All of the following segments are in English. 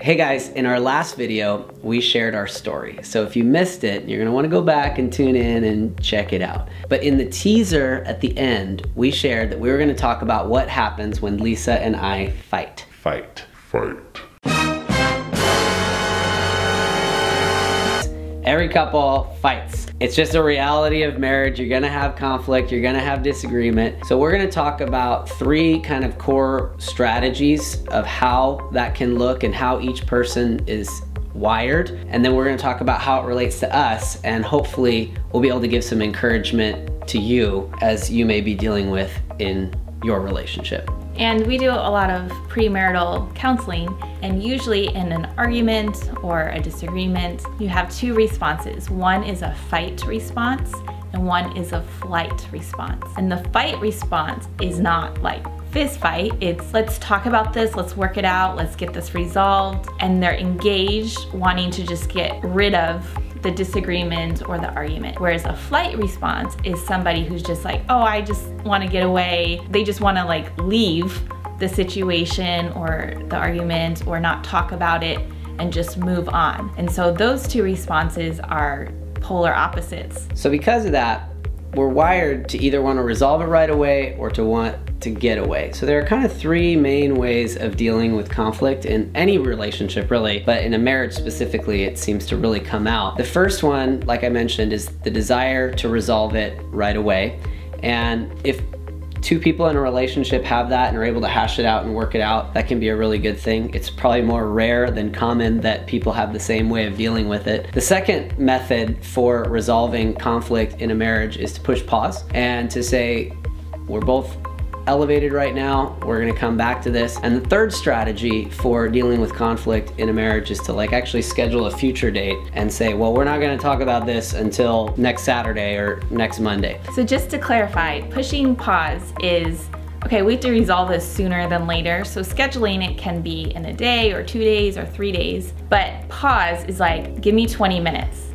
Hey guys, in our last video, we shared our story. So if you missed it, you're gonna wanna go back and tune in and check it out. But in the teaser at the end, we shared that we were gonna talk about what happens when Lisa and I fight. Fight. Every couple fights. It's just a reality of marriage. You're gonna have conflict, you're gonna have disagreement. So we're gonna talk about three kind of core strategies of how that can look and how each person is wired. And then we're gonna talk about how it relates to us, and hopefully we'll be able to give some encouragement to you as you may be dealing with in your relationship. And we do a lot of premarital counseling, and usually in an argument or a disagreement, you have two responses. One is a fight response and one is a flight response. And the fight response is not like fist fight, it's let's talk about this, let's work it out, let's get this resolved. And they're engaged, wanting to just get rid of the disagreement or the argument. Whereas a flight response is somebody who's just like, oh, I just want to get away. They just want to like leave the situation or the argument or not talk about it and just move on. And so those two responses are polar opposites. So because of that, we're wired to either want to resolve it right away or to want to get away. So there are kind of three main ways of dealing with conflict in any relationship really, but in a marriage specifically, it seems to really come out. The first one, like I mentioned, is the desire to resolve it right away. And if two people in a relationship have that and are able to hash it out and work it out, that can be a really good thing. It's probably more rare than common that people have the same way of dealing with it. The second method for resolving conflict in a marriage is to push pause and to say, we're both elevated right now, we're gonna come back to this. And the third strategy for dealing with conflict in a marriage is to like actually schedule a future date and say, well, we're not gonna talk about this until next Saturday or next Monday. So just to clarify, pushing pause is, okay, we have to resolve this sooner than later. So scheduling it can be in a day or 2 days or 3 days, but pause is like, give me 20 minutes.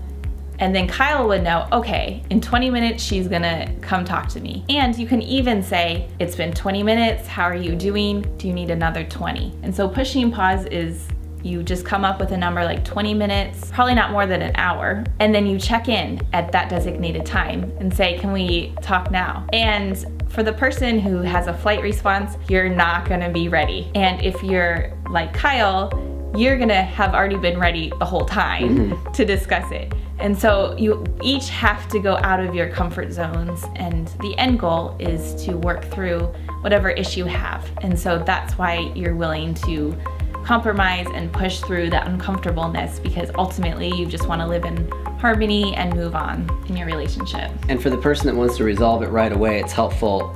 And then Kyle would know, okay, in 20 minutes, she's gonna come talk to me. And you can even say, it's been 20 minutes, how are you doing? Do you need another 20? And so pushing pause is you just come up with a number like 20 minutes, probably not more than an hour, and then you check in at that designated time and say, can we talk now? And for the person who has a flight response, you're not gonna be ready. And if you're like Kyle, you're gonna have already been ready the whole time to discuss it. And so you each have to go out of your comfort zones, and the end goal is to work through whatever issue you have. And so that's why you're willing to compromise and push through that uncomfortableness, because ultimately you just want to live in harmony and move on in your relationship. And for the person that wants to resolve it right away, it's helpful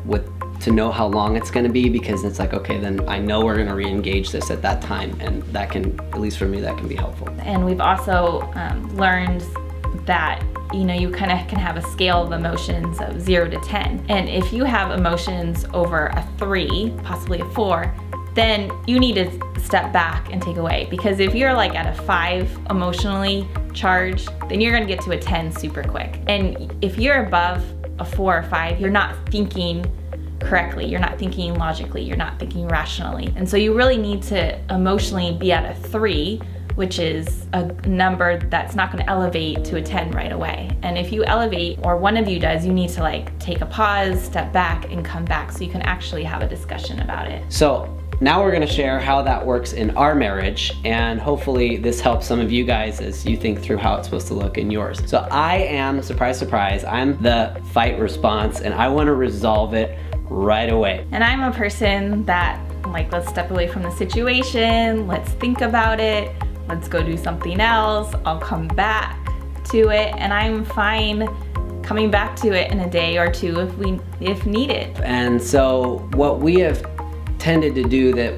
to know how long it's gonna be, because it's like, okay, then I know we're gonna re-engage this at that time, and that can, at least for me, that can be helpful. And we've also learned that, you know, you kind of can have a scale of emotions of 0 to 10. And if you have emotions over a 3, possibly a 4, then you need to step back and take away. Because if you're like at a 5 emotionally charged, then you're gonna get to a 10 super quick. And if you're above a 4 or 5, you're not thinking correctly, you're not thinking logically, you're not thinking rationally. And so you really need to emotionally be at a 3, which is a number that's not gonna elevate to a 10 right away. And if you elevate, or one of you does, you need to like take a pause, step back, and come back so you can actually have a discussion about it. So now we're gonna share how that works in our marriage, and hopefully this helps some of you guys as you think through how it's supposed to look in yours. So I am, surprise, surprise, I'm the fight response, and I wanna resolve it right away. And I'm a person that, like, let's step away from the situation, let's think about it, let's go do something else, I'll come back to it, and I'm fine coming back to it in a day or two if needed. And so what we have tended to do that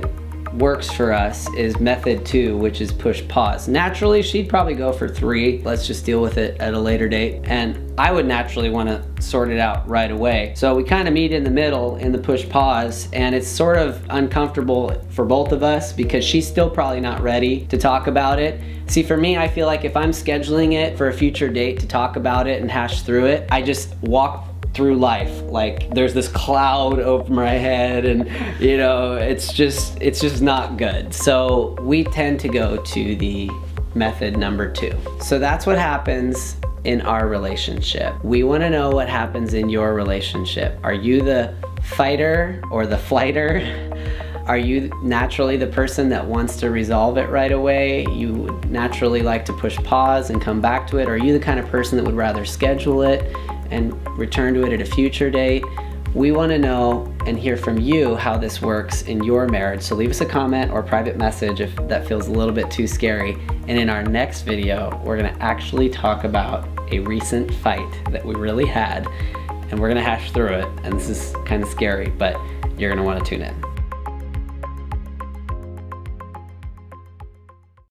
works for us is method 2, which is push pause. Naturally, she'd probably go for 3. Let's just deal with it at a later date. And I would naturally want to sort it out right away. So we kind of meet in the middle in the push pause, and it's sort of uncomfortable for both of us because she's still probably not ready to talk about it. See, for me, I feel like if I'm scheduling it for a future date to talk about it and hash through it, I just walk through life like there's this cloud over my head, and you know, it's just not good. So we tend to go to the method number 2. So that's what happens in our relationship. We want to know what happens in your relationship. Are you the fighter or the flighter? Are you naturally the person that wants to resolve it right away? You would naturally like to push pause and come back to it? Or are you the kind of person that would rather schedule it and return to it at a future date? We want to know and hear from you how this works in your marriage. So leave us a comment or a private message if that feels a little bit too scary. And in our next video, we're going to actually talk about a recent fight that we really had, and we're going to hash through it. And this is kind of scary, but you're going to want to tune in.